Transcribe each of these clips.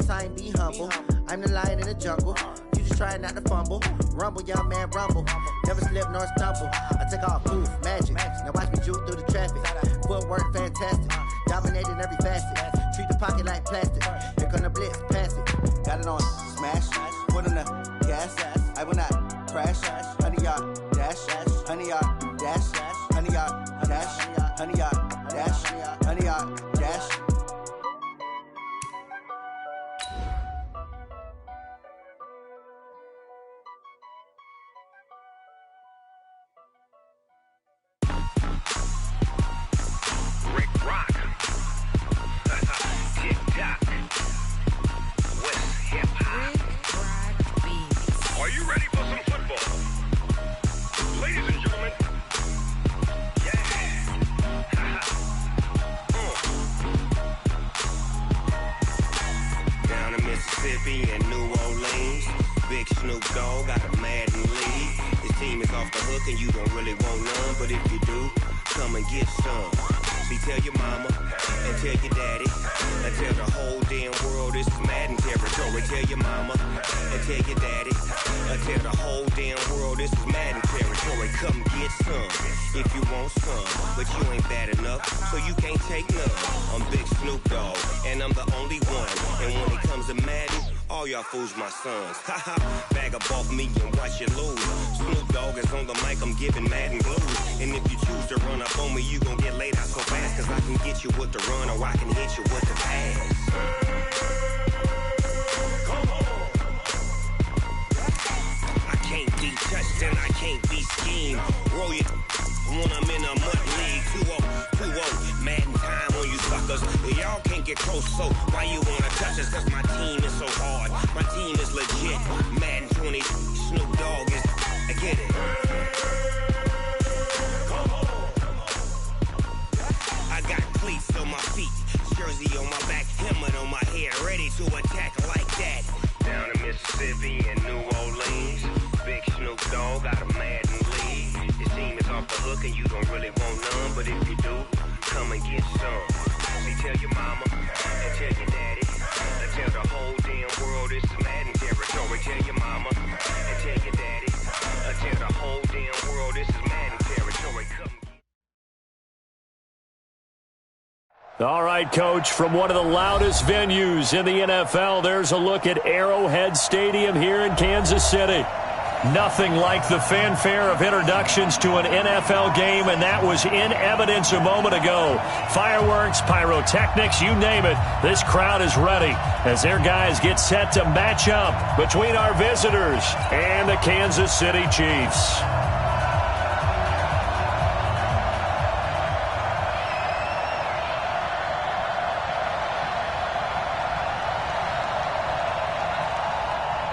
time, be humble. I'm the lion in the jungle. You just trying not to fumble. Rumble, young man, rumble. Never slip nor stumble. I take off, poof, magic. Now watch me juke through the traffic. Footwork, fantastic. Dominating every facet. Treat the pocket like plastic. Here come the blitz, pass it. Got it on smash. Put on the gas. I will not crash. 100-yard dash. 100-yard dash. 100-yard dash. 100-yard dash. 100-yard dash. And New Orleans, Big Snoop Dogg got a Madden lead. His team is off the hook and you don't really want none, but if you do, come and get some. See, tell your mama and tell your daddy and tell the whole damn world this is Madden territory. Tell your mama and tell your daddy and tell the whole damn world this is Madden territory. Come get some if you want some, but you ain't bad enough, so you can't take none. I'm Big Snoop Dogg and I'm the only one, and when it comes to Madden, all y'all fools my sons. Haha, bag up off me and watch you lose. Snoop Dogg is on the mic, I'm giving Madden blues. And if you choose to run up on me, you gon' get laid out so fast. Cause I can get you with the run or I can hit you with the pass. Come on. I can't be touched and I can't be schemed. Roll you when I'm in a mud league. 2-0, Madden time on you suckers. Y'all can't get close, so why you wanna touch us? Cause my team is so hard. My team is legit. Madden 20, Snoop Dogg is. I get it. Come on. I got cleats on my feet, jersey on my back, helmet on my head, ready to attack like that. Down in Mississippi and New Orleans, Big Snoop Dogg got a Madden lead. His team is off the hook and you don't really want none, but if you do, come and get some. See, tell your mama and tell your daddy and tell the whole damn world this is Madden territory. Tell your mama and tell your daddy and tell the whole damn world this is Madden territory. Come. All right, Coach, from one of the loudest venues in the NFL, there's a look at Arrowhead Stadium here in Kansas City. Nothing like the fanfare of introductions to an NFL game, and that was in evidence a moment ago. Fireworks, pyrotechnics, you name it. This crowd is ready as their guys get set to match up between our visitors and the Kansas City Chiefs.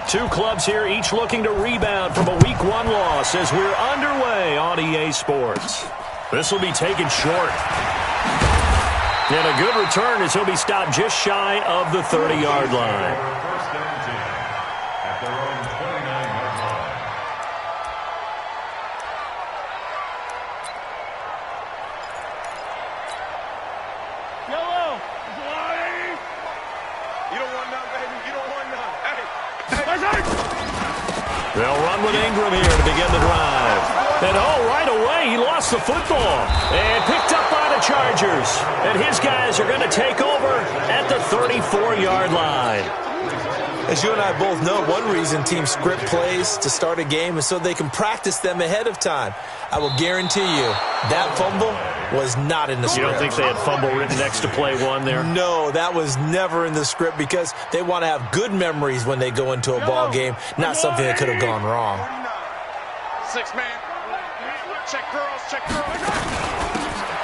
Two clubs here, each looking to rebound from a Week 1 loss as we're underway on EA Sports. This will be taken short. And a good return as he'll be stopped just shy of the 30-yard line. They'll run with Ingram here to begin the drive. And right away, he lost the football. And picked up by the Chargers. And his guys are going to take over at the 34-yard line. As you and I both know, one reason teams script plays to start a game is so they can practice them ahead of time. I will guarantee you that fumble was not in the script. You don't think they had fumble written next to play one there? No, that was never in the script because they want to have good memories when they go into a ball game, not something that could have gone wrong. 6-man. Check girls, check girls.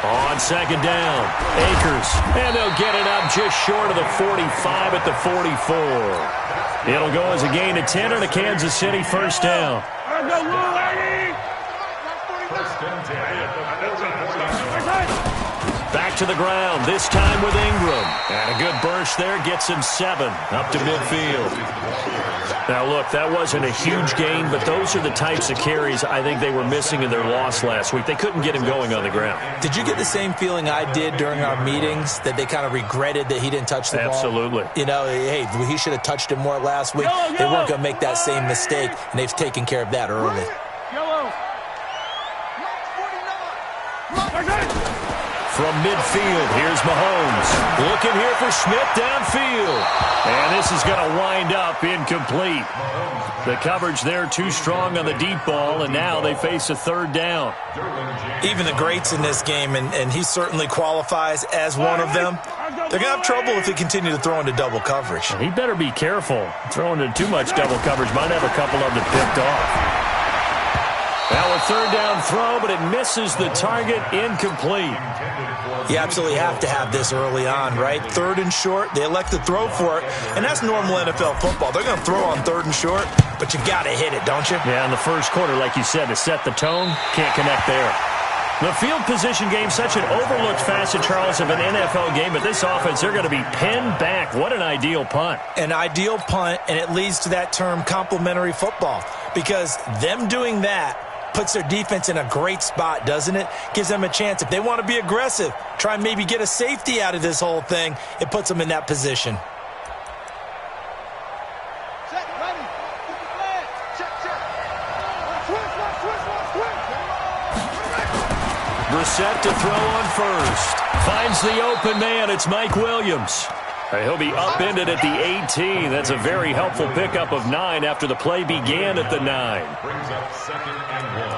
On second down, Akers, and they'll get it up just short of the 45 at the 44. It'll go as a gain of 10 and a Kansas City first down. Back to the ground, this time with Ingram. And a good burst yards there, gets him 7 up to midfield. Now, look, that wasn't a huge gain, but those are the types of carries I think they were missing in their loss last week. They couldn't get him going on the ground. Did you get the same feeling I did during our meetings, that they kind of regretted that he didn't touch the ball? Absolutely. You know, hey, he should have touched it more last week. They weren't going to make that same mistake, and they've taken care of that early. From midfield, here's Mahomes. Looking here for Schmidt downfield. And this is going to wind up incomplete. The coverage there too strong on the deep ball, and now they face a third down. Even the greats in this game, and he certainly qualifies as one of them, they're going to have trouble if they continue to throw into double coverage. He better be careful. Throwing into too much double coverage might have a couple of them picked off. Now a third down throw, but it misses the target, incomplete. You absolutely have to have this early on, right? 3rd and short, they elect to throw for it, and that's normal NFL football. They're going to throw on 3rd and short, but you got to hit it, don't you? Yeah, in the first quarter, like you said, to set the tone, can't connect there. The field position game, such an overlooked facet, Charles, of an NFL game, but this offense, they're going to be pinned back. What an ideal punt. An ideal punt, and it leads to that term complementary football, because them doing that puts their defense in a great spot, doesn't it? Gives them a chance. If they want to be aggressive, try and maybe get a safety out of this whole thing, it puts them in that position. Brissett to throw on first. Finds the open man. It's Mike Williams. He'll be upended at the 18. That's a very helpful pickup of 9 after the play began at the 9. Brings up 2nd and 1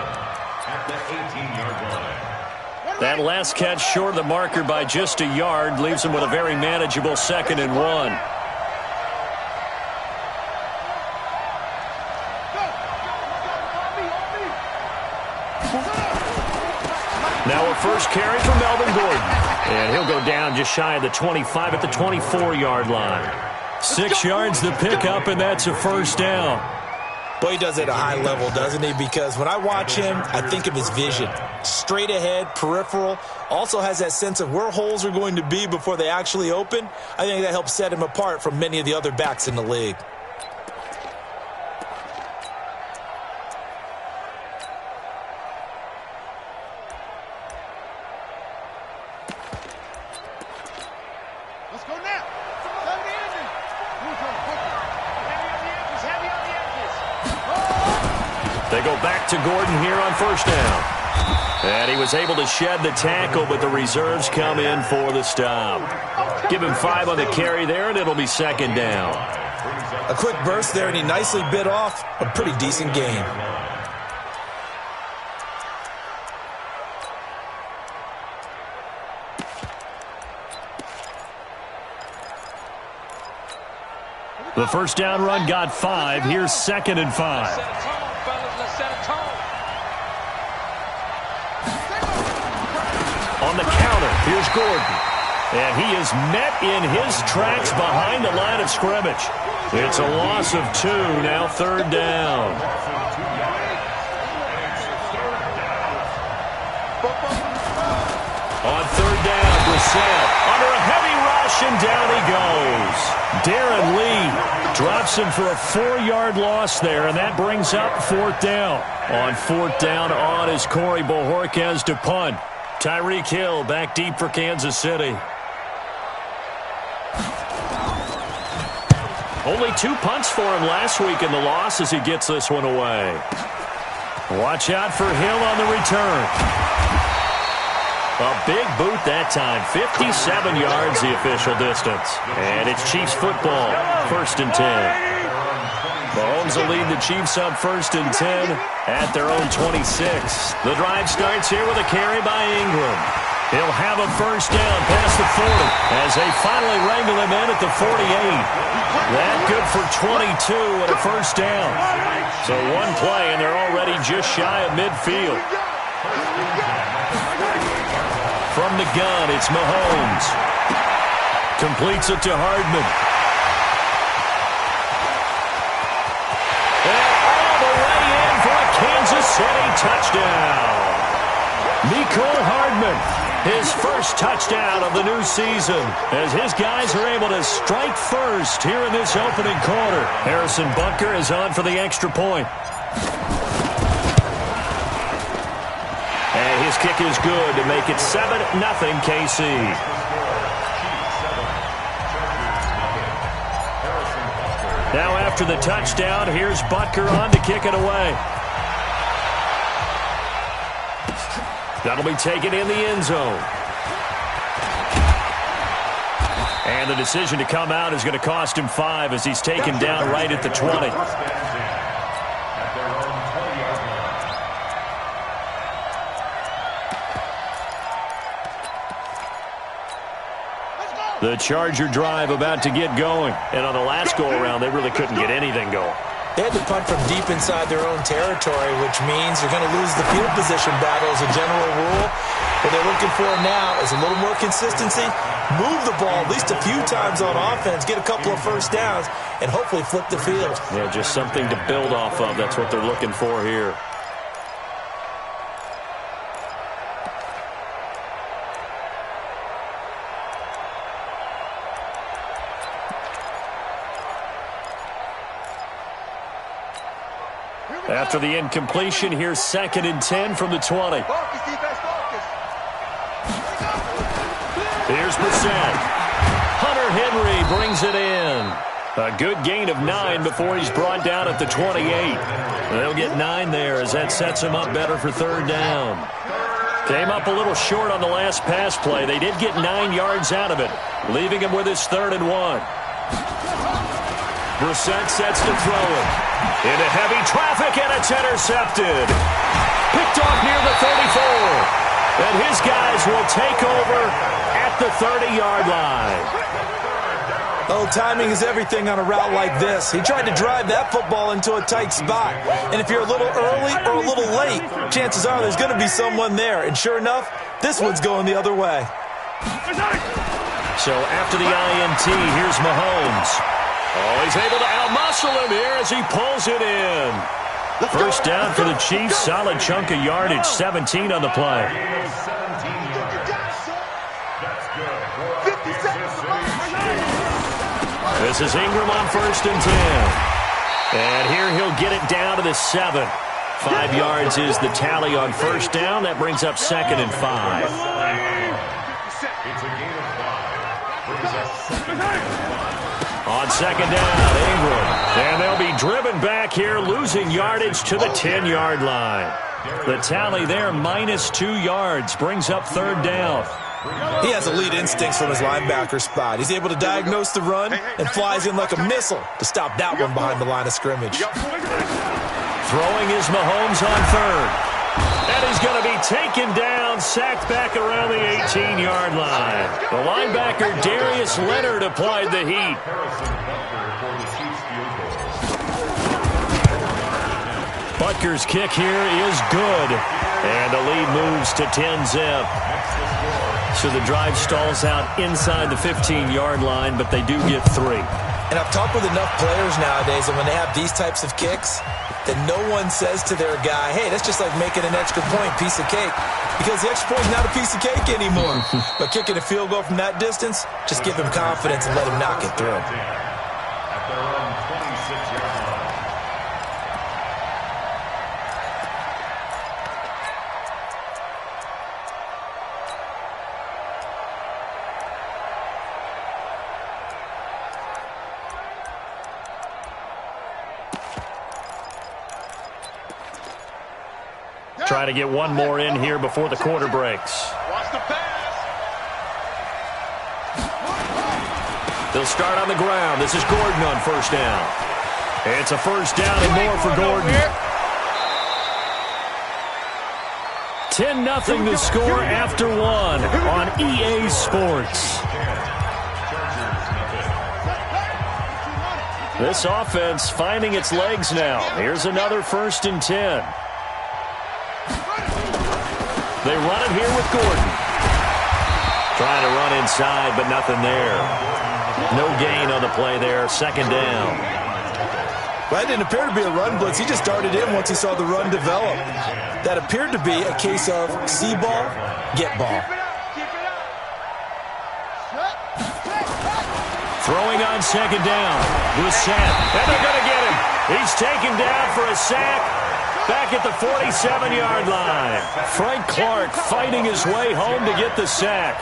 at the 18-yard line. That last catch short of the marker by just a yard leaves him with a very manageable 2nd and 1. Now a first carry for Melvin Gordon. And he'll go down just shy of the 25 at the 24-yard line. 6 yards the pickup, and that's a first down. Boy, he does it at a high level, doesn't he? Because when I watch him, I think of his vision. Straight ahead, peripheral. Also has that sense of where holes are going to be before they actually open. I think that helps set him apart from many of the other backs in the league. They go back to Gordon here on first down. And he was able to shed the tackle, but the reserves come in for the stop. Give him 5 on the carry there, and it'll be 2nd down. A quick burst there, and he nicely bit off a pretty decent gain. The first down run got 5. Here's 2nd and 5. On the counter, here's Gordon. And he is met in his tracks behind the line of scrimmage. It's a loss of 2, now 3rd down. On 3rd down, Brissett under a heavy rush, and down he goes. Darren Lee drops him for a 4-yard loss there, and that brings up 4th down. On 4th down on is Corey Bojorquez to punt. Tyreek Hill back deep for Kansas City. Only 2 punts for him last week in the loss as he gets this one away. Watch out for Hill on the return. A big boot that time. 57 yards the official distance. And it's Chiefs football. 1st and 10. Mahomes will lead the Chiefs up 1st and 10 at their own 26. The drive starts here with a carry by Ingram. He'll have a first down past the 40 as they finally wrangle him in at the 48. That good for 22 and a first down. So one play and they're already just shy of midfield. From the gun, it's Mahomes. Completes it to Hardman. Kansas City touchdown. Mecole Hardman His first touchdown of the new season as his guys are able to strike first here in this opening quarter. Harrison Butker is on for the extra point. And his kick is good to make it 7-0 KC. Now after the touchdown, here's Butker on to kick it away. That'll be taken in the end zone. And the decision to come out is going to cost him 5 as he's taken down right at the 20. The Charger drive about to get going. And on the last go-around, they really couldn't get anything going. They had to punt from deep inside their own territory, which means you're going to lose the field position battle as a general rule. What they're looking for now is a little more consistency, move the ball at least a few times on offense, get a couple of first downs, and hopefully flip the field. Yeah, just something to build off of. That's what they're looking for here. After the incompletion, here's 2nd and 10 from the 20. Here's Brissett. Hunter Henry brings it in. A good gain of 9 before he's brought down at the 28. They'll get 9 there as that sets him up better for 3rd down. Came up a little short on the last pass play. They did get 9 yards out of it, leaving him with his 3rd and 1. Brissett sets to throw it. Into heavy traffic, and it's intercepted. Picked off near the 34. And his guys will take over at the 30-yard line. Oh, timing is everything on a route like this. He tried to drive that football into a tight spot. And if you're a little early or a little late, chances are there's going to be someone there. And sure enough, this one's going the other way. So after the INT, here's Mahomes. Oh, he's able to out-muscle him here as he pulls it in. First down for the Chiefs. Solid chunk of yardage. 17 on the play. This is Ingram on 1st and 10. And here he'll get it down to the 7. 5 yards is the tally on 1st down. That brings up 2nd and 5. It's a gain of 5. On 2nd down, Ingram. And they'll be driven back here, losing yardage to the 10-yard line. The tally there, -2 yards, brings up 3rd down. He has elite instincts from his linebacker spot. He's able to diagnose the run and flies in like a missile to stop that one behind the line of scrimmage. Throwing is Mahomes on 3rd. And he's going to be taken down, sacked back around the 18-yard line. The linebacker, Darius Leonard, applied the heat. Butker's kick here is good. And the lead moves to 10-zip. So the drive stalls out inside the 15-yard line, but they do get 3. And I've talked with enough players nowadays, and when they have these types of kicks, that no one says to their guy, hey, that's just like making an extra point, piece of cake. Because the extra point is not a piece of cake anymore. But kicking a field goal from that distance, just give him confidence and let him knock it through. At their own 26-yard line. Trying to get one more in here before the quarter breaks. Watch the pass. They'll start on the ground. This is Gordon on 1st down. It's a 1st down and more for Gordon. 10-0 the score after 1 on EA Sports. This offense finding its legs now. Here's another 1st and 10. They run it here with Gordon. Trying to run inside, but nothing there. No gain on the play there. 2nd down. Well, that didn't appear to be a run blitz. He just darted in once he saw the run develop. That appeared to be a case of see ball, get ball. Throwing on second down. Brissett. And they're going to get him. He's taken down for a sack back at the 47-yard line. Frank Clark fighting his way home to get the sack.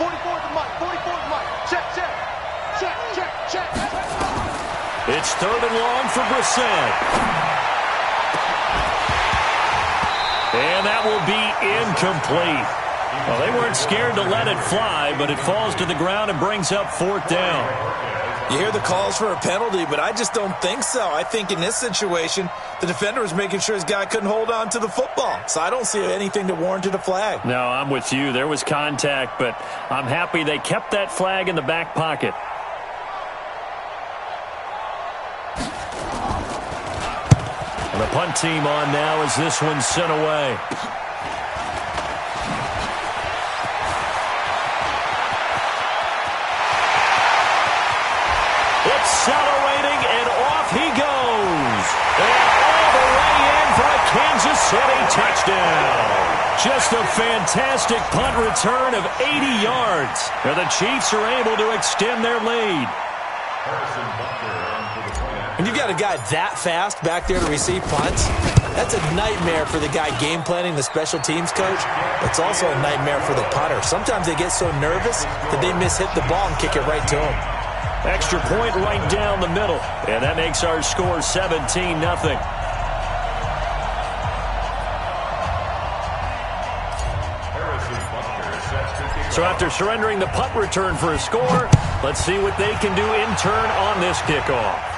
44's Mike. 44's Mike. Check. It's third and long for Brissett. And that will be incomplete. Well, they weren't scared to let it fly, but it falls to the ground and brings up fourth down. You hear the calls for a penalty, but I just don't think so. I think in this situation, the defender was making sure his guy couldn't hold on to the football. So I don't see anything that warranted a flag. No, I'm with you. There was contact, but I'm happy they kept that flag in the back pocket. And the punt team on now as this one's sent away. Accelerating, and off he goes. And all the way in for a Kansas City touchdown. Just a fantastic punt return of 80 yards. And the Chiefs are able to extend their lead. When you've got a guy that fast back there to receive punts, that's a nightmare for the guy game planning, the special teams coach. It's also a nightmare for the punter. Sometimes they get so nervous that they miss-hit the ball and kick it right to him. Extra point right down the middle. And that makes our score 17-0. So after surrendering the punt return for a score, let's see what they can do in turn on this kickoff.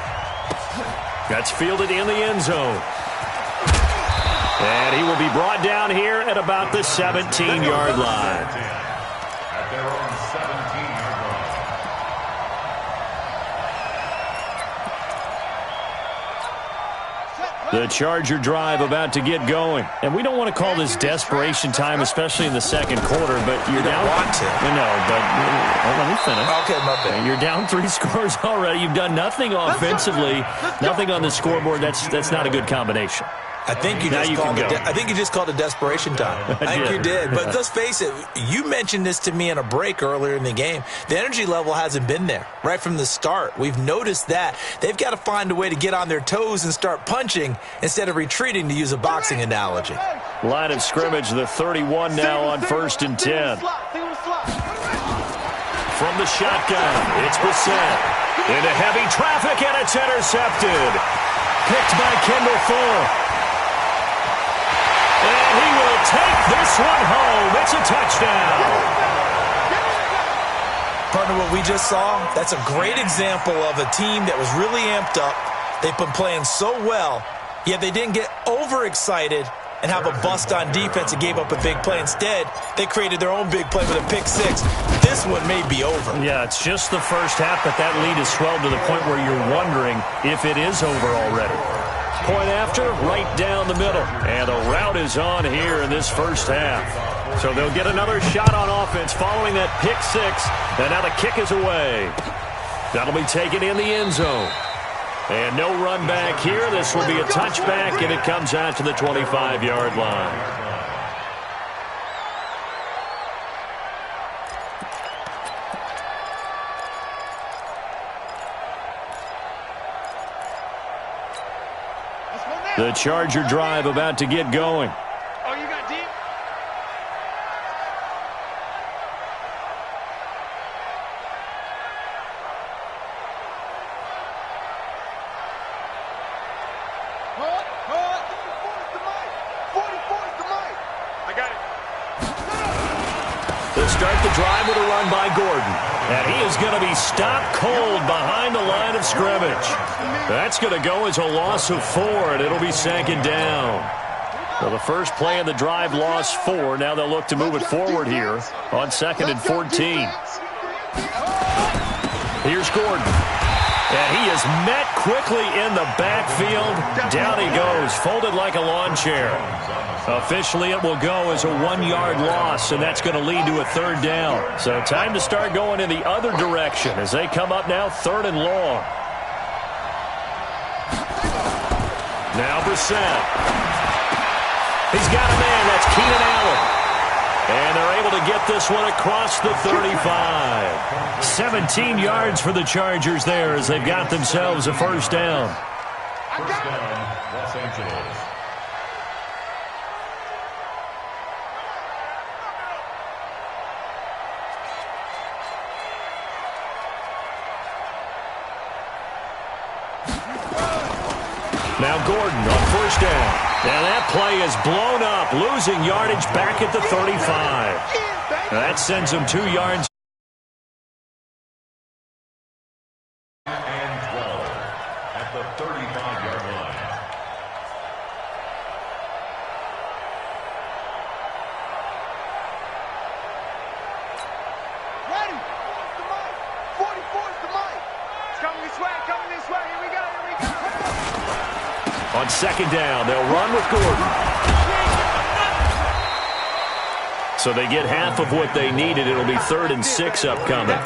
That's fielded in the end zone. And he will be brought down here at about the 17-yard line. At their own 17-yard line. The Charger drive about to get going. And we don't want to call this desperation time, especially in the second quarter, but you're down. Want to. No, but let me finish. Okay, my bad. You're down 3 scores already. You've done nothing offensively, nothing on the scoreboard. That's not a good combination. I think you just called it desperation time. I think you did. But let's face it, you mentioned this to me in a break earlier in the game. The energy level hasn't been there right from the start. We've noticed that. They've got to find a way to get on their toes and start punching instead of retreating, to use a boxing analogy. Line of scrimmage, the 31 now on 1st and 10. From the shotgun, it's Brissett. Into heavy traffic, and it's intercepted. Picked by Kendall Fuller. And he will take this one home. It's a touchdown. Partner, what we just saw, that's a great example of a team that was really amped up. They've been playing so well, yet they didn't get overexcited and have a bust on defense and gave up a big play. Instead, they created their own big play with a pick six. This one may be over. Yeah, it's just the first half, but that lead has swelled to the point where you're wondering if it is over already. Point after, right down the middle. And the route is on here in this first half. So they'll get another shot on offense following that pick six. And now the kick is away. That'll be taken in the end zone. And no run back here. This will be a touchback, and it comes out to the 25-yard line. The Charger drive about to get going. Oh, you got deep? I got it. They'll start the drive with a run by Gordon. And he is going to be stopped cold behind the line of scrimmage. That's going to go as a loss of 4, and it'll be second down. Well, the first play of the drive lost 4. Now they'll look to move it forward here on 2nd and 14. Here's Gordon. And he is met quickly in the backfield. Down he goes, folded like a lawn chair. Officially, it will go as a 1-yard loss, and that's going to lead to a 3rd down. So time to start going in the other direction as they come up now 3rd and long. Now Brissett. He's got a man. That's Keenan Allen. And they're able to get this one across the 35. 17 yards for the Chargers there as they've got themselves a first down. First down, Los Angeles. Now Gordon on first down. And that play is blown up, losing yardage back at the 35. That sends them 2 yards. And 12 at the 35-yard line. Ready. The mic. 44 is the mic. It's coming this way, coming this way. Here we go, here we go. On second down, they'll run with Gordon. So they get half of what they needed. It'll be 3rd and 6 upcoming.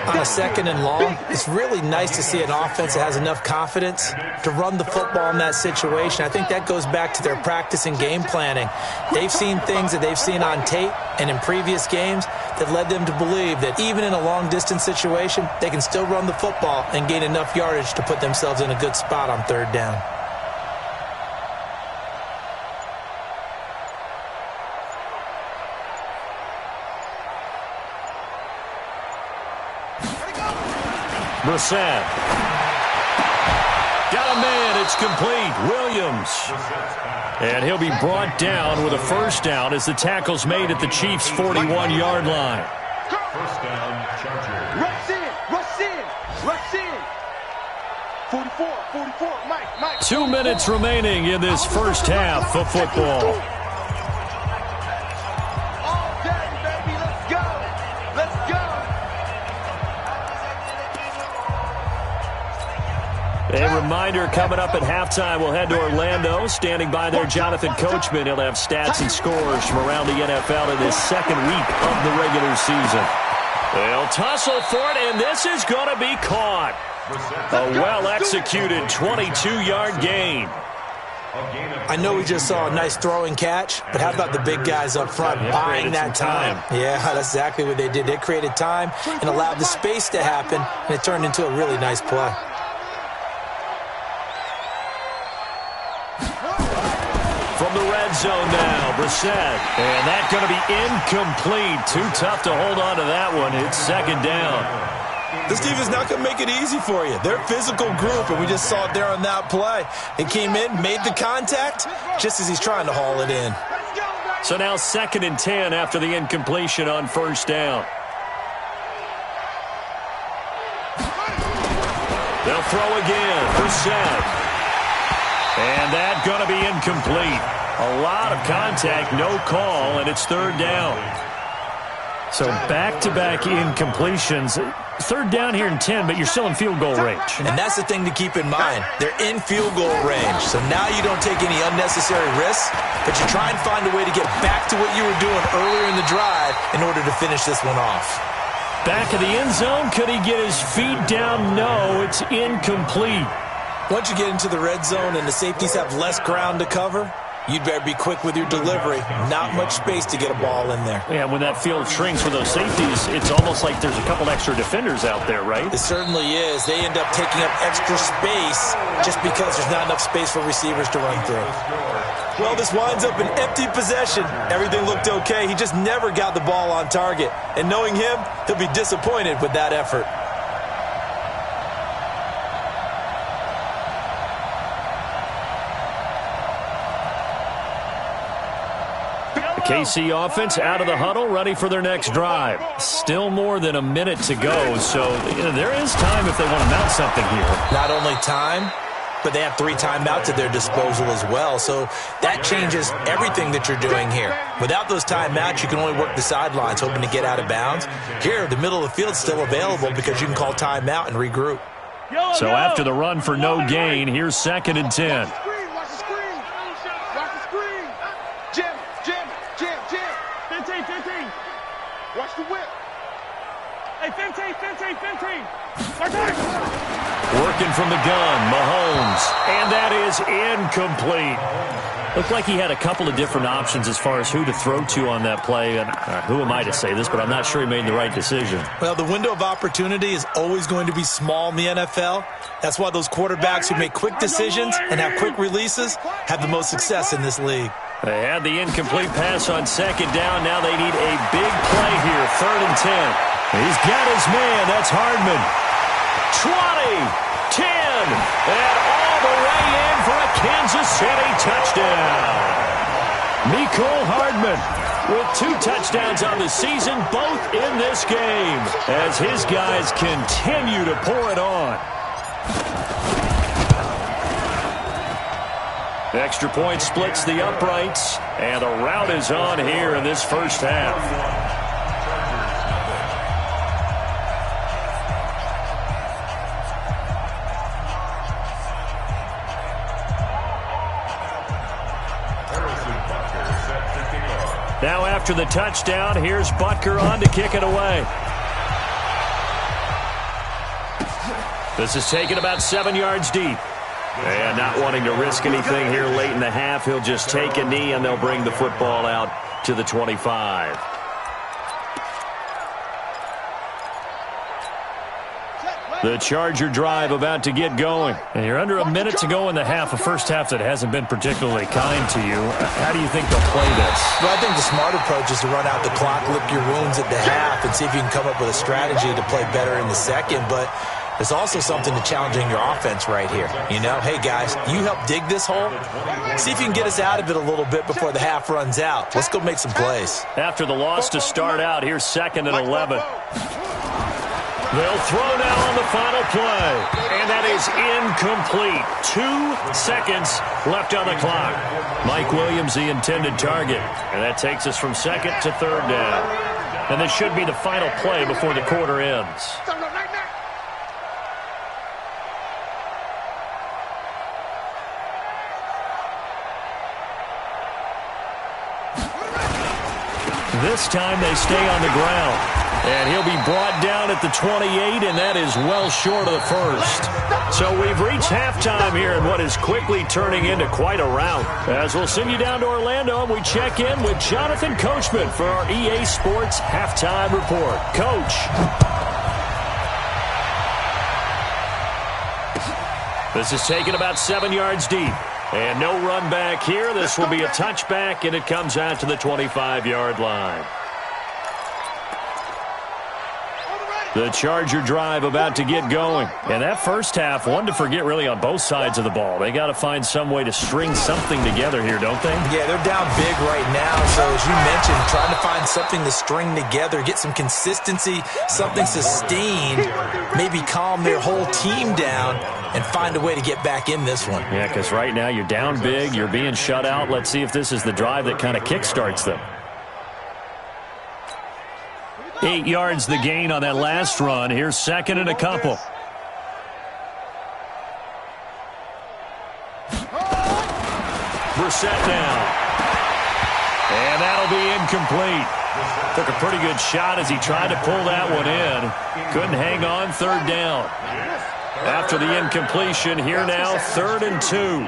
On a second and long, it's really nice to see an offense that has enough confidence to run the football in that situation. I think that goes back to their practice and game planning. They've seen things that they've seen on tape and in previous games that led them to believe that even in a long-distance situation, they can still run the football and gain enough yardage to put themselves in a good spot on 3rd down. Brissett. Got a man. It's complete. Williams. And he'll be brought down with a first down as the tackle's made at the Chiefs' 41-yard line. First down, Chargers. Rush in, rush in, rush in. 44, Mike. 2 minutes remaining in this first half of football. All day, baby. Let's go. Let's go. A reminder coming up at halftime, we'll head to Orlando. Standing by there, Jonathan Coachman. He'll have stats and scores from around the NFL in this second week of the regular season. They'll tussle for it, and this is going to be caught. A well-executed 22-yard gain. I know we just saw a nice throwing catch, but how about the big guys up front buying that time? Yeah, that's exactly what they did. They created time and allowed the space to happen, and it turned into a really nice play. From the red zone now, Brissett. And that's going to be incomplete. Too tough to hold on to that one. It's second down. This defense not going to make it easy for you. They're a physical group, and we just saw it there on that play. It came in, made the contact, just as he's trying to haul it in. So now 2nd and 10 after the incompletion on first down. They'll throw again. Brissett. And that's going to be incomplete. A lot of contact, no call, and it's 3rd down. So back-to-back incompletions. 3rd down here in 10, but you're still in field goal range. And that's the thing to keep in mind. They're in field goal range. So now you don't take any unnecessary risks, but you try and find a way to get back to what you were doing earlier in the drive in order to finish this one off. Back of the end zone. Could he get his feet down? No, it's incomplete. Once you get into the red zone and the safeties have less ground to cover, you'd better be quick with your delivery. Not much space to get a ball in there. Yeah, when that field shrinks for those safeties, it's almost like there's a couple extra defenders out there, right? It certainly is. They end up taking up extra space just because there's not enough space for receivers to run through. Well, this winds up an empty possession. Everything looked okay. He just never got the ball on target. And knowing him, he'll be disappointed with that effort. KC offense out of the huddle, ready for their next drive. Still more than a minute to go, so there is time if they want to mount something here. Not only time, but they have 3 timeouts at their disposal as well, so that changes everything that you're doing here. Without those timeouts, you can only work the sidelines, hoping to get out of bounds. Here, the middle of the field is still available because you can call timeout and regroup. So after the run for no gain, here's 2nd and 10. Watch the whip. Hey, 15. Working from the gun, Mahomes. And that is incomplete. Looked like he had a couple of different options as far as who to throw to on that play. And who am I to say this, but I'm not sure he made the right decision. Well, the window of opportunity is always going to be small in the NFL. That's why those quarterbacks who make quick decisions and have quick releases have the most success in this league. They had the incomplete pass on second down. Now they need a big play here, 3rd and 10. He's got his man. That's Hardman. 20, 10, and all the way in for a Kansas City touchdown. Mecole Hardman with 2 touchdowns on the season, both in this game, as his guys continue to pour it on. Extra point splits the uprights, and the rout is on here in this first half. Now after the touchdown, here's Butker on to kick it away. This is taken about 7 yards deep. And not wanting to risk anything here late in the half, he'll just take a knee and they'll bring the football out to the 25. The Charger drive about to get going. And you're under a minute to go in the half, a first half that hasn't been particularly kind to you. How do you think they'll play this? Well, I think the smart approach is to run out the clock, lick your wounds at the half, and see if you can come up with a strategy to play better in the second. But there's also something to challenging your offense right here. You know, hey, guys, you help dig this hole. See if you can get us out of it a little bit before the half runs out. Let's go make some plays. After the loss to start out, here's 2nd and 11. They'll throw now on the final play. And that is incomplete. 2 seconds left on the clock. Mike Williams, the intended target. And that takes us from 2nd to 3rd down. And this should be the final play before the quarter ends. This time they stay on the ground. And he'll be brought down at the 28, and that is well short of the first. So we've reached halftime here in what is quickly turning into quite a rout. As we'll send you down to Orlando, and we check in with Jonathan Coachman for our EA Sports Halftime Report. Coach. This is taken about 7 yards deep. And no run back here. This will be a touchback, and it comes out to the 25-yard line. The Charger drive about to get going. And that first half, one to forget really on both sides of the ball. They got to find some way to string something together here, don't they? Yeah, they're down big right now. So as you mentioned, trying to find something to string together, get some consistency, something sustained, maybe calm their whole team down and find a way to get back in this one. Yeah, because right now you're down big, you're being shut out. Let's see if this is the drive that kind of kickstarts them. 8 yards the gain on that last run. Here's 2nd and a couple. Brissett now. And that'll be incomplete. Took a pretty good shot as he tried to pull that one in. Couldn't hang on, 3rd down. After the incompletion, here now, 3rd and 2.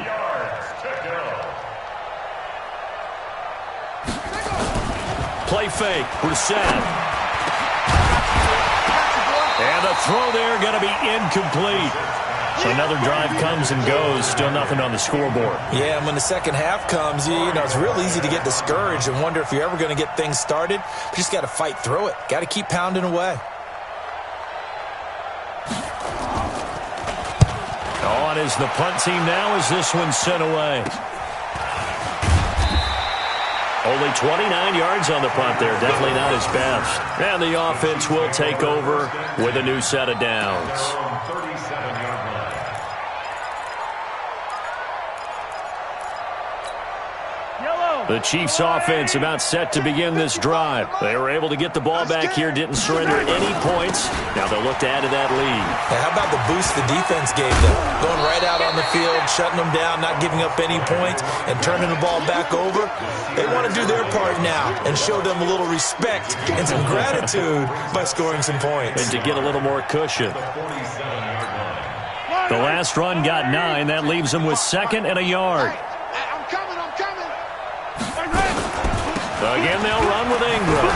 Play fake, Brissett. And the throw there going to be incomplete. So another drive comes and goes. Still nothing on the scoreboard. Yeah, and when the second half comes, you know, it's real easy to get discouraged and wonder if you're ever going to get things started. You just got to fight through it. Got to keep pounding away. On is the punt team now as this one's sent away. Only 29 yards on the punt there. Definitely not his best. And the offense will take over with a new set of downs. The Chiefs offense about set to begin this drive. They were able to get the ball back here, didn't surrender any points. Now they'll look to add to that lead. Now, how about the boost the defense gave them? Going right out on the field, shutting them down, not giving up any points, and turning the ball back over. They want to do their part now and show them a little respect and some gratitude by scoring some points. And to get a little more cushion. The last run got 9. That leaves them with 2nd and a yard. I'm coming. Again, they'll run with Ingram.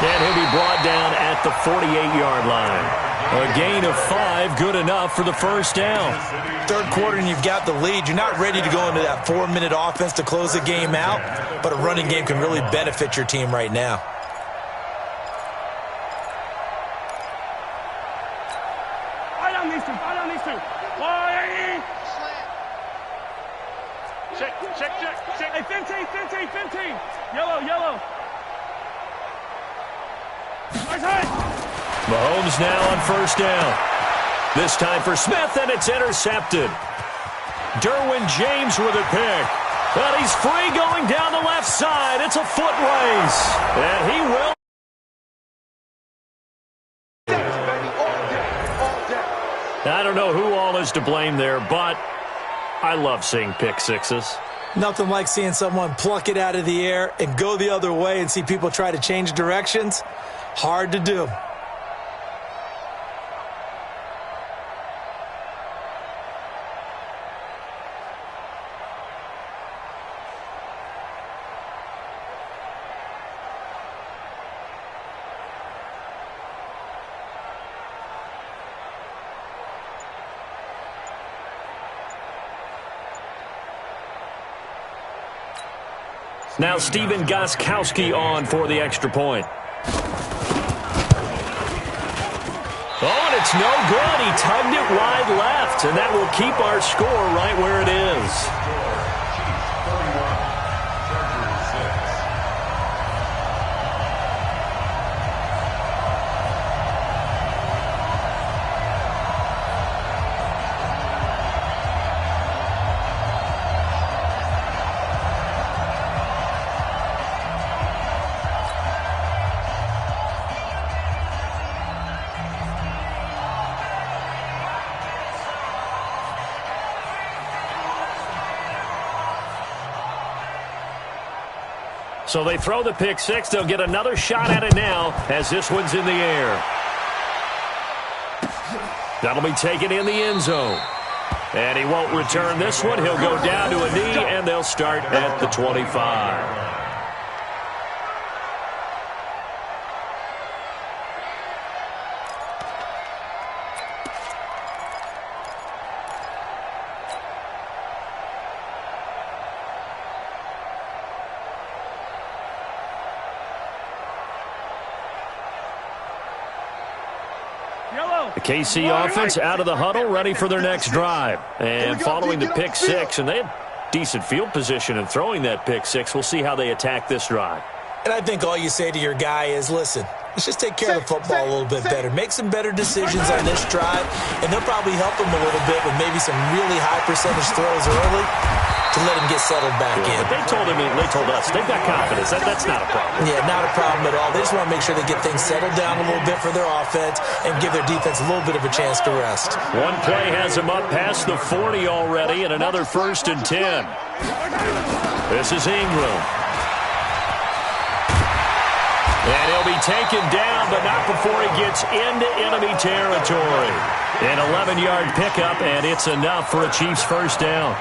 And he'll be brought down at the 48-yard line. A gain of 5, good enough for the first down. Third quarter and you've got the lead. You're not ready to go into that 4-minute offense to close the game out, but a running game can really benefit your team right now. Right on these two. Right on these two. Check. Hey, 15. Yellow. Mahomes now on first down. This time for Smith, and it's intercepted. Derwin James with a pick. But he's free going down the left side. It's a foot race. And he will. I don't know who all is to blame there, but I love seeing pick sixes. Nothing like seeing someone pluck it out of the air and go the other way and see people try to change directions. Hard to do. Now Stephen Gostkowski on for the extra point. Oh, and it's no good. He tugged it wide left, and that will keep our score right where it is. So they throw the pick six. They'll get another shot at it now as this one's in the air. That'll be taken in the end zone. And he won't return this one. He'll go down to a knee, and they'll start at the 25. The KC offense out of the huddle, ready for their next drive. And following the pick six, and they had decent field position in throwing that pick six. We'll see how they attack this drive. And I think all you say to your guy is, listen, let's just take care of the football a little bit better. Make some better decisions on this drive, and they'll probably help him a little bit with maybe some really high percentage throws early to let him get settled back in. But they told us, they've got confidence. That's not a problem. Yeah, not a problem at all. They just want to make sure they get things settled down a little bit for their offense and give their defense a little bit of a chance to rest. One play has them up past the 40 already, and another 1st and 10. This is Ingram. And he'll be taken down, but not before he gets into enemy territory. An 11-yard pickup, and it's enough for a Chiefs first down.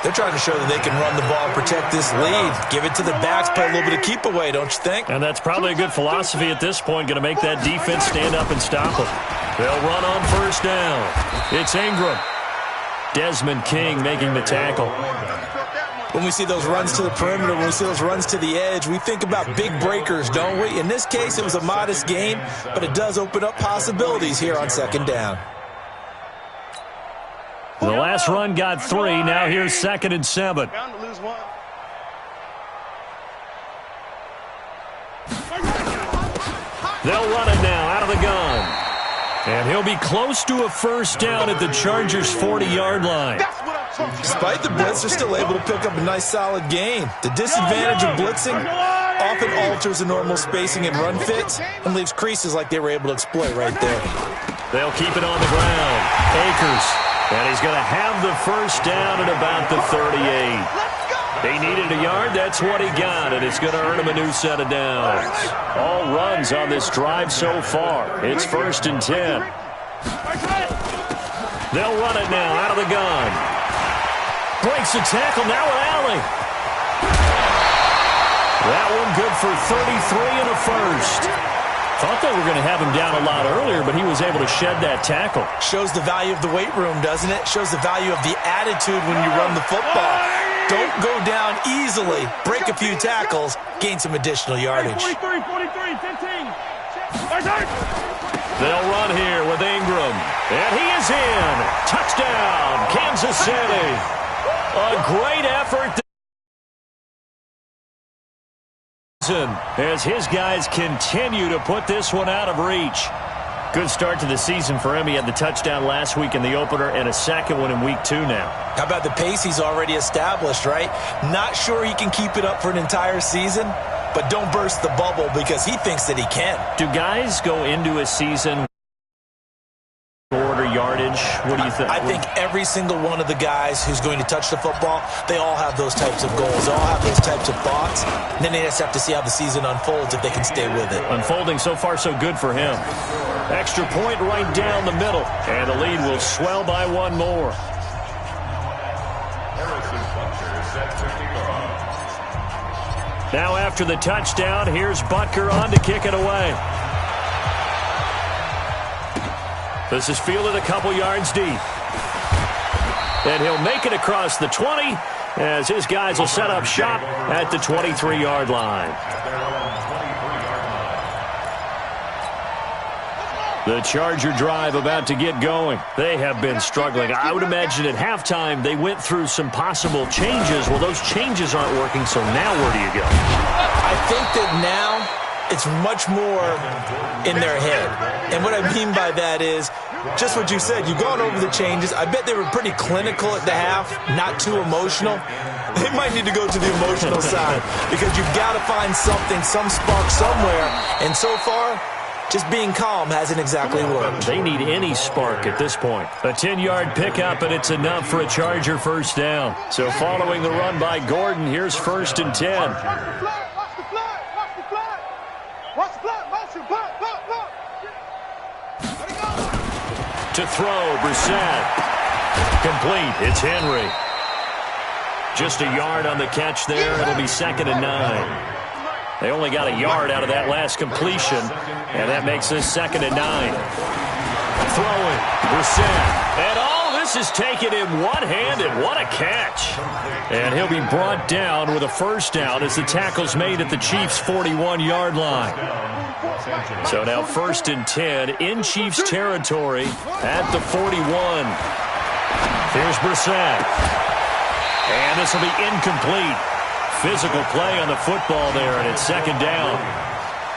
They're trying to show that they can run the ball and protect this lead. Give it to the backs, play a little bit of keep away, don't you think? And that's probably a good philosophy at this point, going to make that defense stand up and stop them. They'll run on first down. It's Ingram. Desmond King making the tackle. When we see those runs to the perimeter, when we see those runs to the edge, we think about big breakers, don't we? In this case, it was a modest gain, but it does open up possibilities here on second down. The last run got 3. Now here's 2nd and 7. They'll run it now out of the gun. And he'll be close to a first down at the Chargers' 40-yard line. Despite the blitz, they're still able to pick up a nice, solid gain. The disadvantage of blitzing often alters the normal spacing and run fits and leaves creases like they were able to exploit right there. They'll keep it on the ground. Akers. And he's going to have the first down at about the 38. They needed a yard. That's what he got, and it's going to earn him a new set of downs. All runs on this drive so far. It's 1st and 10. They'll run it now out of the gun. Breaks the tackle now with Alley. That one good for 33 and a first. Thought they were going to have him down a lot earlier, but he was able to shed that tackle. Shows the value of the weight room, doesn't it? Shows the value of the attitude when you run the football. Don't go down easily. Break a few tackles. Gain some additional yardage. 43, 15. They'll run here with Ingram. And he is in. Touchdown, Kansas City. A great effort as his guys continue to put this one out of reach. Good start to the season for him. He had the touchdown last week in the opener and a second one in week 2 now. How about the pace he's already established, right? Not sure he can keep it up for an entire season, but don't burst the bubble because he thinks that he can. Do guys go into a season order yardage? What do you think? I think every single one of the guys who's going to touch the football, they all have those types of goals. They all have those types of thoughts. And then they just have to see how the season unfolds if they can stay with it. Unfolding so far so good for him. Extra point right down the middle. And the lead will swell by one more. Now after the touchdown, here's Butker on to kick it away. This is fielded a couple yards deep. And he'll make it across the 20 as his guys will set up shop at the 23-yard line. The Charger drive about to get going. They have been struggling. I would imagine at halftime they went through some possible changes. Well, those changes aren't working, so now where do you go? I think that now it's much more in their head. And what I mean by that is just what you said. You've gone over the changes. I bet they were pretty clinical at the half, not too emotional. They might need to go to the emotional side because you've got to find something, some spark somewhere. And so far, just being calm hasn't exactly worked. They need any spark at this point. A 10-yard pickup, and it's enough for a Charger first down. So following the run by Gordon, here's 1st and 10. Watch the flag. Watch the flag. Watch the flag. Watch the flag. Let it go. To throw, Brissett. Complete. It's Henry. Just a yard on the catch there. It'll be 2nd and 9. They only got a yard out of that last completion, and that makes this 2nd and 9. Throwing, Brissett. And all this is taken in one-handed. What a catch. And he'll be brought down with a first down as the tackle's made at the Chiefs' 41-yard line. So now 1st and 10 in Chiefs territory at the 41. Here's Brissett. And this will be incomplete. Physical play on the football there, and it's 2nd down.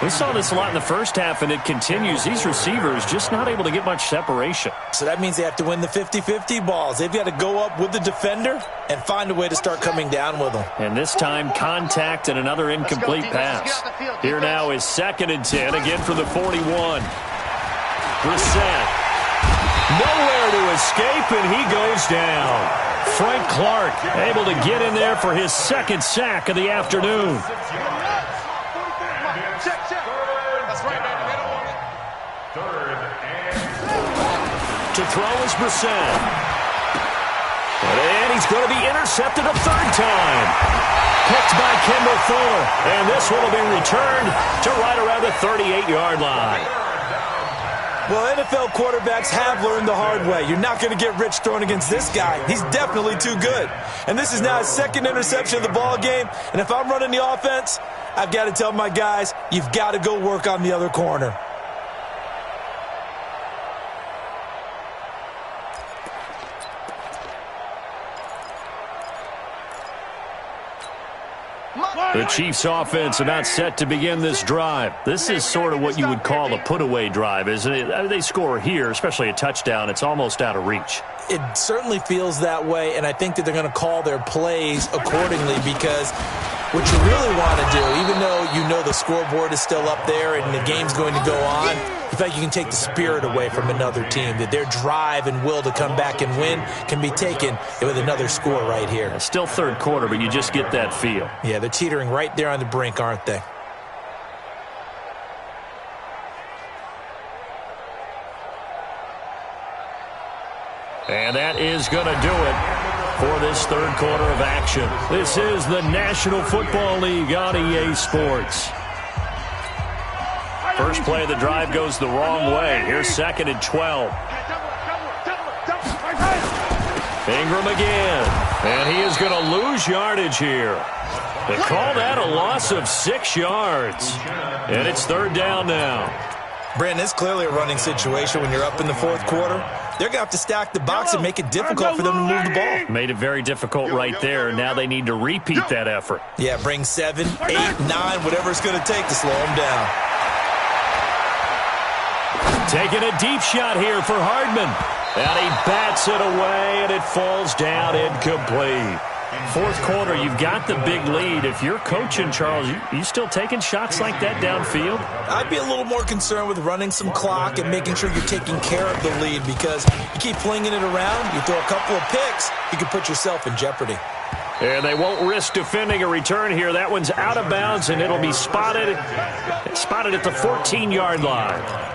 We saw this a lot in the first half, and it continues. These receivers just not able to get much separation. So that means they have to win the 50-50 balls. They've got to go up with the defender and find a way to start coming down with them. And this time, contact and another incomplete pass. Here now is 2nd and 10, again for the 41. Brissett. Nowhere to escape, and he goes down. Frank Clark able to get in there for his 2nd sack of the afternoon. Check. That's right, baby. They don't want it. 3rd and 4. To throw is Brissett. And he's going to be intercepted a 3rd time. Picked by Kendall Fuller. And this one will be returned to right around the 38-yard line. Well, NFL quarterbacks have learned the hard way. You're not going to get rich throwing against this guy. He's definitely too good. And this is now his 2nd interception of the ball game. And if I'm running the offense, I've got to tell my guys, you've got to go work on the other corner. The Chiefs offense about set to begin this drive. This is sort of what you would call a put-away drive, isn't it? They score here, especially a touchdown. It's almost out of reach. It certainly feels that way, and I think that they're going to call their plays accordingly because what you really want to do, even though you know the scoreboard is still up there and the game's going to go on, in fact, you can take the spirit away from another team, that their drive and will to come back and win can be taken with another score right here. Still 3rd quarter, but you just get that feel. Yeah, they're teetering right there on the brink, aren't they? And that is going to do it. for this third quarter of action. This is the National Football League on EA Sports. First play of the drive goes the wrong way. Here's 2nd and 12. Ingram again. And he is going to lose yardage here. They call that a loss of 6 yards. And it's 3rd down now. Brandon, it's clearly a running situation when you're up in the 4th quarter. They're going to have to stack the box and make it difficult for them to move the ball. Made it very difficult right there. Now they need to repeat that effort. Yeah, bring 7, 8, 9, whatever it's going to take to slow them down. Taking a deep shot here for Hardman. And he bats it away, and it falls down incomplete. 4th quarter, you've got the big lead. If you're coaching, Charles, you still taking shots like that downfield? I'd be a little more concerned with running some clock and making sure you're taking care of the lead, because you keep flinging it around, you throw a couple of picks, you can put yourself in jeopardy. And they won't risk defending a return here. That one's out of bounds, and it'll be spotted at the 14-yard line.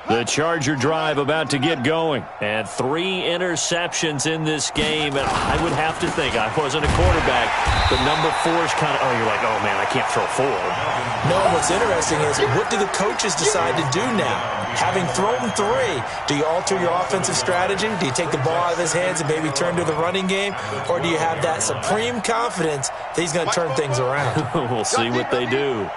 The Charger drive about to get going. And 3 interceptions in this game. And I would have to think, I wasn't a quarterback, but number 4 is kind of, you're like, oh, man, I can't throw 4. No, what's interesting is, what do the coaches decide to do now? Having thrown 3, do you alter your offensive strategy? Do you take the ball out of his hands and maybe turn to the running game? Or do you have that supreme confidence that he's going to turn things around? We'll see what they do.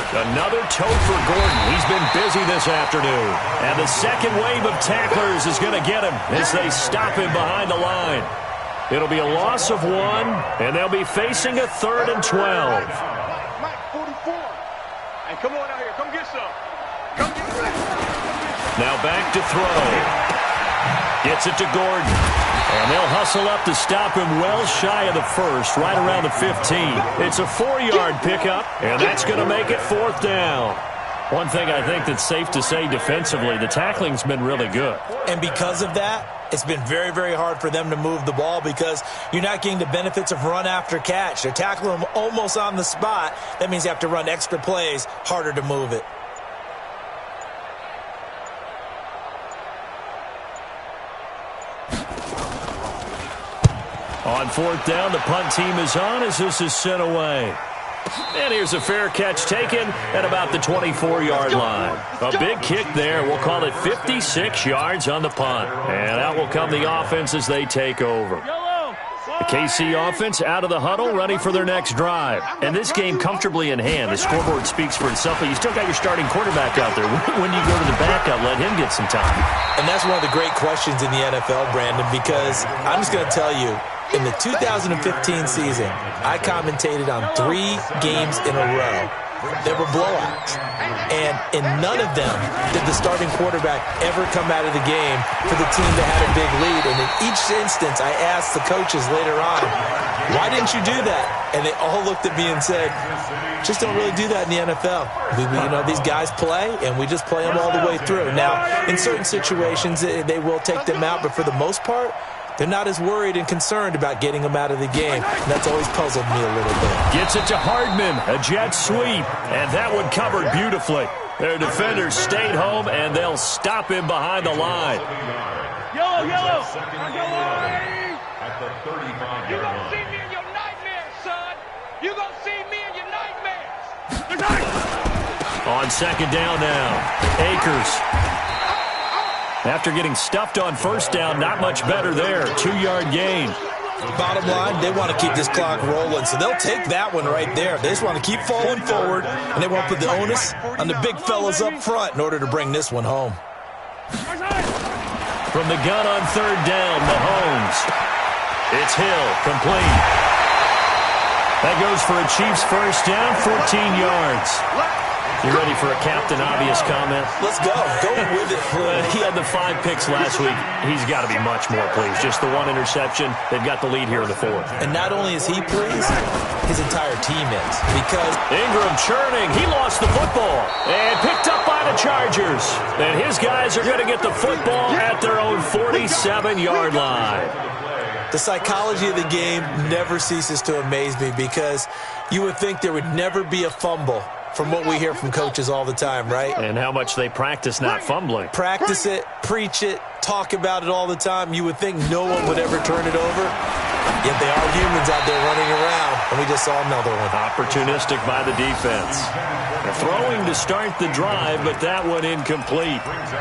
Another toe for Gordon. He's been busy this afternoon. And the second wave of tacklers is going to get him as they stop him behind the line. It'll be a loss of 1, and they'll be facing a 3rd and 12. Mike, 44. Hey, come on out here. Come get some. Come get some. Now back to throw. Gets it to Gordon. And they'll hustle up to stop him well shy of the 1st, right around the 15. It's a 4-yard pickup, and that's going to make it 4th down. One thing I think that's safe to say defensively, the tackling's been really good. And because of that, it's been very, very hard for them to move the ball, because you're not getting the benefits of run after catch. They're tackling them almost on the spot. That means you have to run extra plays, harder to move it. On 4th down, the punt team is on as this is sent away. And here's a fair catch taken at about the 24-yard line. A big kick there. We'll call it 56 yards on the punt. And out will come the offense as they take over. The KC offense out of the huddle, ready for their next drive. And this game comfortably in hand. The scoreboard speaks for itself, but you still got your starting quarterback out there. When you go to the backup, let him get some time. And that's one of the great questions in the NFL, Brandon, because I'm just going to tell you, in the 2015 season, I commentated on 3 games in a row. There were blowouts. And in none of them did the starting quarterback ever come out of the game for the team that had a big lead. And in each instance, I asked the coaches later on, why didn't you do that? And they all looked at me and said, just don't really do that in the NFL. These guys play, and we just play them all the way through. Now, in certain situations, they will take them out, but for the most part, they're not as worried and concerned about getting them out of the game. And that's always puzzled me a little bit. Gets it to Hardman, a jet sweep, and that one covered beautifully. Their defenders stayed home, and they'll stop him behind the line. Yellow. At the 35-yard You're going to line. see me in your nightmares, son. You're going to see me in your nightmares. On 2nd down now, Akers. After getting stuffed on 1st down, not much better there. 2-yard gain. Bottom line, they want to keep this clock rolling, so they'll take that one right there. They just want to keep falling forward, and they want to put the onus on the big fellas up front in order to bring this one home. From the gun on 3rd down, Mahomes. It's Hill, complete. That goes for a Chiefs first down, 14 yards. You ready for a Captain Obvious comment? Let's go. Go with it. He had the 5 picks last week. He's got to be much more pleased. Just the 1 interception. They've got the lead here in the 4th. And not only is he pleased, his entire team is. Because Ingram churning. He lost the football. And picked up by the Chargers. And his guys are going to get the football at their own 47-yard line. the psychology of the game never ceases to amaze me, because you would think there would never be a fumble from what we hear from coaches all the time, right? And how much they practice not fumbling. Practice it, preach it, talk about it all the time. You would think no one would ever turn it over. Yet they are humans out there running around, and we just saw another one. Opportunistic by the defense. They're throwing to start the drive, but that one incomplete.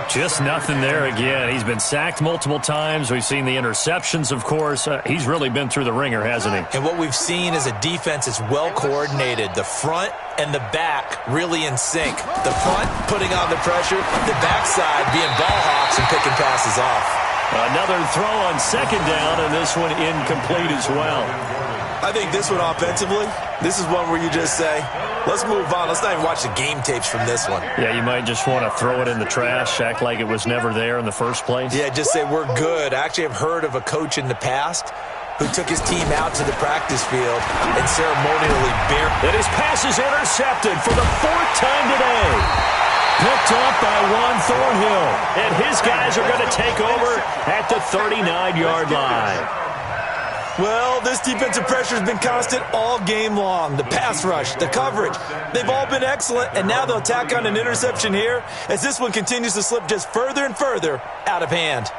Just nothing there again. He's been sacked multiple times. We've seen the interceptions, of course. He's really been through the ringer, hasn't he? And what we've seen is a defense that's well coordinated. The front and the back really in sync. The front putting on the pressure, the backside being ball hawks and picking passes off. Another throw on second down, and this one incomplete as well. I think this one offensively, this is one where you just say, let's move on. Let's not even watch the game tapes from this one. Yeah, you might just want to throw it in the trash, act like it was never there in the first place. Yeah, just say we're good. I actually have heard of a coach in the past who took his team out to the practice field and ceremonially buried. And his pass is intercepted for the fourth time today. Picked up by Juan Thornhill. And his guys are going to take over at the 39-yard line. Well, this defensive pressure has been constant all game long. The pass rush, the coverage, they've all been excellent, and now they'll tack on an interception here as this one continues to slip just further and further out of hand.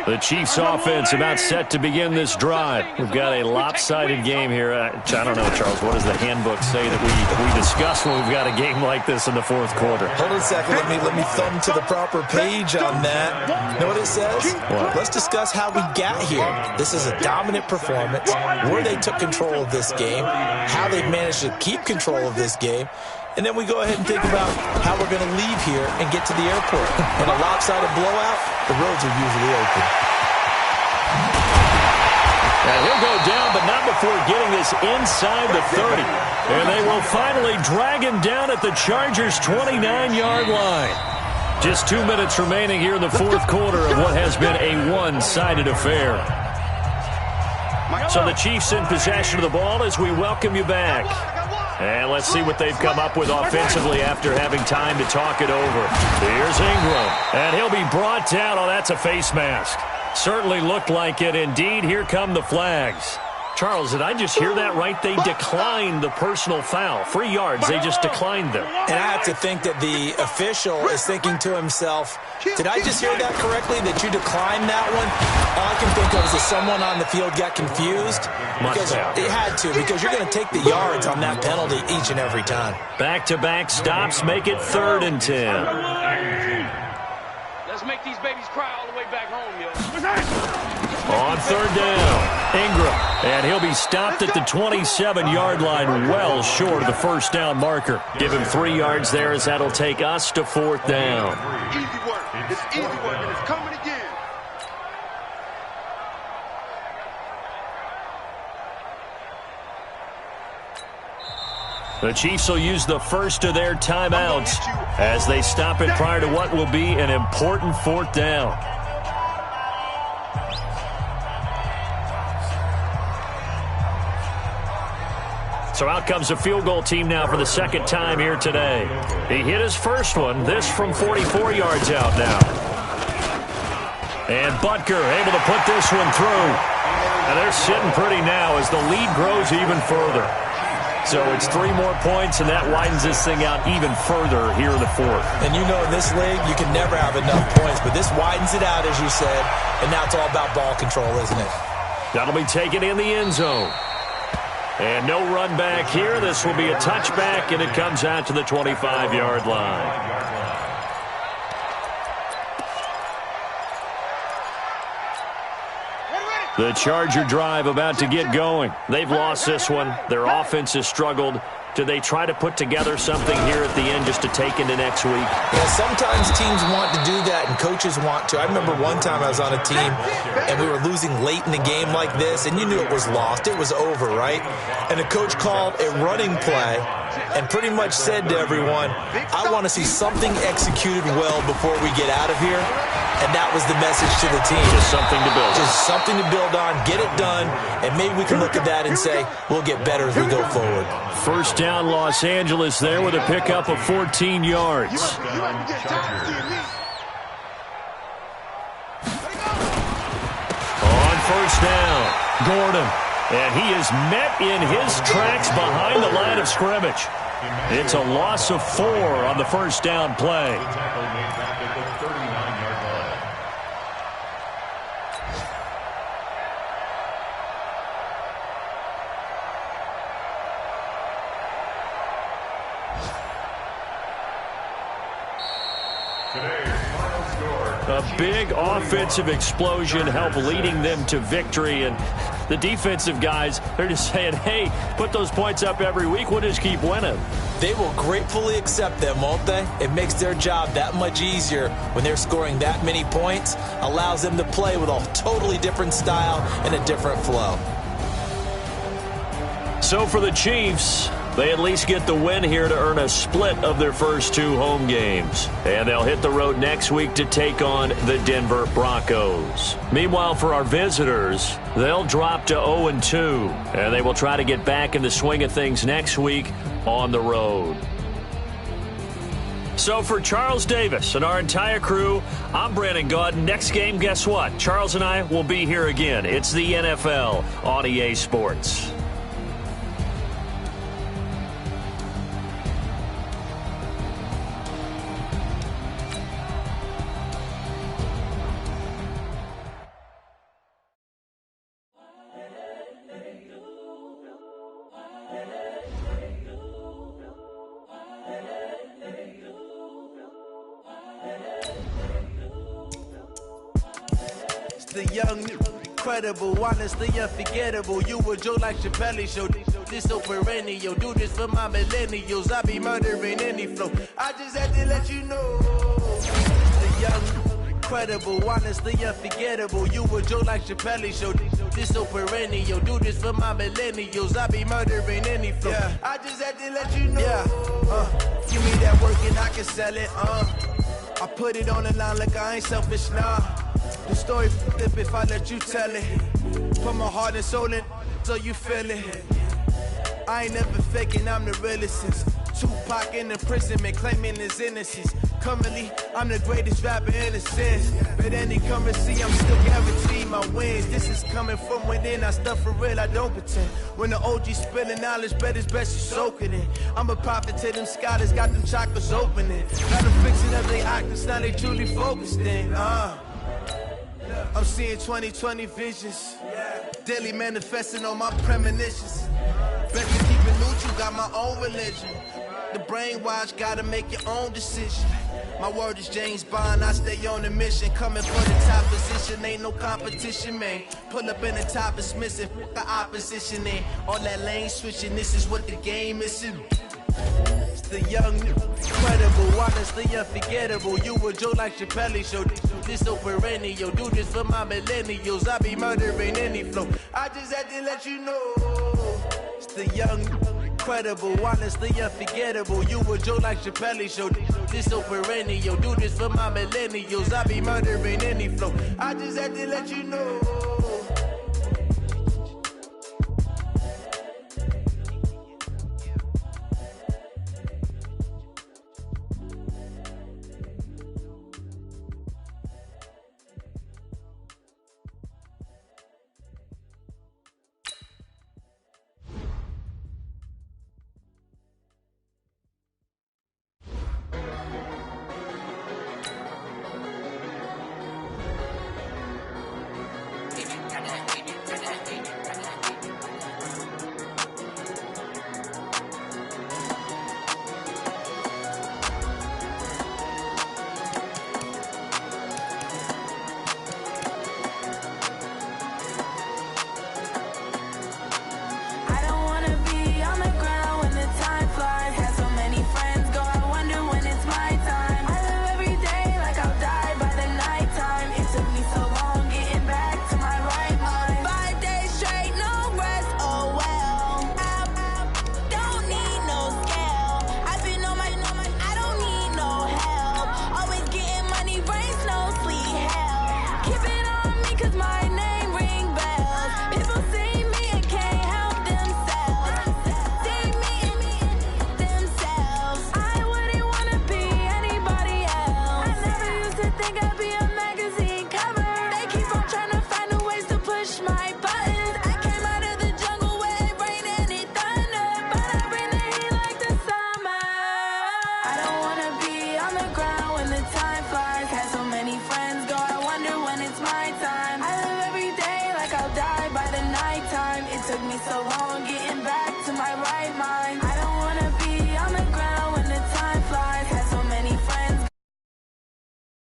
The Chiefs offense about set to begin this drive. We've got a lopsided game here. I don't know, Charles, what does the handbook say that we discuss when we've got a game like this in the fourth quarter? Hold on a second. Let me thumb to the proper page on that. Know what it says? What? Let's discuss how we got here. This is a dominant performance, where they took control of this game, how they've managed to keep control of this game, and then we go ahead and think about how we're going to leave here and get to the airport. In a lopsided blowout, the roads are usually open. And he'll go down, but not before getting this inside the 30. And they will finally drag him down at the Chargers' 29-yard line. Just 2 minutes remaining here in the fourth quarter of what has been a one-sided affair. So the Chiefs in possession of the ball as we welcome you back. And let's see what they've come up with offensively after having time to talk it over. Here's Ingram. And he'll be brought down. Oh, that's a face mask. Certainly looked like it. Indeed, here come the flags. Charles, did I just hear that right? They declined the personal foul. 3 yards, they just declined them. And I have to think that the official is thinking to himself, did I just hear that correctly, that you declined that one? All I can think of is that someone on the field got confused. Because it had to, because you're going to take the yards on that penalty each and every time. Back-to-back stops make it 3rd and 10. Let's make these babies cry all the way back home, yo. On 3rd down, Ingram. And he'll be stopped at the 27-yard line, well short of the first down marker. Give him 3 yards there, as that'll take us to 4th down. Easy work. It's easy work, and it's coming again. The Chiefs will use the first of their timeouts as they stop it prior to what will be an important 4th down. So out comes the field goal team now for the second time here today. He hit his first one, this from 44 yards out now. And Butker able to put this one through. And they're sitting pretty now as the lead grows even further. So it's 3 more points, and that widens this thing out even further here in the 4th. And you know in this league, you can never have enough points, but this widens it out, as you said, and now it's all about ball control, isn't it? That'll be taken in the end zone. And no run back here. This will be a touchback, and it comes out to the 25-yard line. The Charger drive about to get going. They've lost this one. Their offense has struggled. do they try to put together something here at the end just to take into next week? Yeah, sometimes teams want to do that and coaches want to. I remember one time I was on a team and we were losing late in the game like this, and you knew it was lost. It was over, right? And the coach called a running play and pretty much said to everyone, I want to see something executed well before we get out of here. And that was the message to the team. Just something to build on. Just something to build on, get it done, and maybe we can look at that and say, we'll get better as we go forward. First down, Los Angeles there with a pickup of 14 yards. On first down, Gordon. And he is met in his tracks behind the line of scrimmage. It's a loss of 4 on the first down play. A big offensive explosion helped leading them to victory, and the defensive guys, they're just saying, hey, put those points up every week, we'll just keep winning. They will gratefully accept them, won't they? It makes their job that much easier when they're scoring that many points, allows them to play with a totally different style and a different flow. So for the Chiefs, they at least get the win here to earn a split of their first 2 home games. And they'll hit the road next week to take on the Denver Broncos. Meanwhile, for our visitors, they'll drop to 0-2. And they will try to get back in the swing of things next week on the road. So for Charles Davis and our entire crew, I'm Brandon Gaudin. Next game, guess what? Charles and I will be here again. It's the NFL on EA Sports. The young, incredible, honestly unforgettable. You a Joe like Chappelle show. This so perennial. Do this for my millennials. I be murdering any flow. I just had to let you know. The young, incredible, honestly unforgettable. You a Joe like Chappelle show. This so perennial. Do this for my millennials. I be murdering any flow. Yeah. I just had to let you know. Yeah. Give me that work and I can sell it. I put it on the line like I ain't selfish, nah. The story flip if I let you tell it. Put my heart and soul in so you feel it. I ain't never faking, I'm the realest since Tupac in imprisonment, claiming his innocence. Currently, I'm the greatest rapper in a sense. But any currency, I'm still guaranteed my wins. This is coming from within, I stuff for real, I don't pretend. When the OG spilling knowledge, bet it's best you soak it in. I'm a prophet to them scholars, got them chakras opening. Got them fixing up they actors, now they truly focused in. I'm seeing 2020 visions. Daily manifesting on my premonitions. Best to keep it neutral, got my own religion. The brainwash, gotta make your own decision. My word is James Bond, I stay on a mission. Coming for the top position, ain't no competition, man. Pull up in the top, it's missing, the opposition in. All that lane switching, this is what the game is in. It's the young, incredible, honestly unforgettable. You a Joe like Chappelle show. This so perennial. Do this for my millennials. I be murdering any flow. I just had to let you know. It's the young, incredible, honestly unforgettable. You a Joe like Chappelle show. This so perennial. Do this for my millennials. I be murdering any flow. I just had to let you know.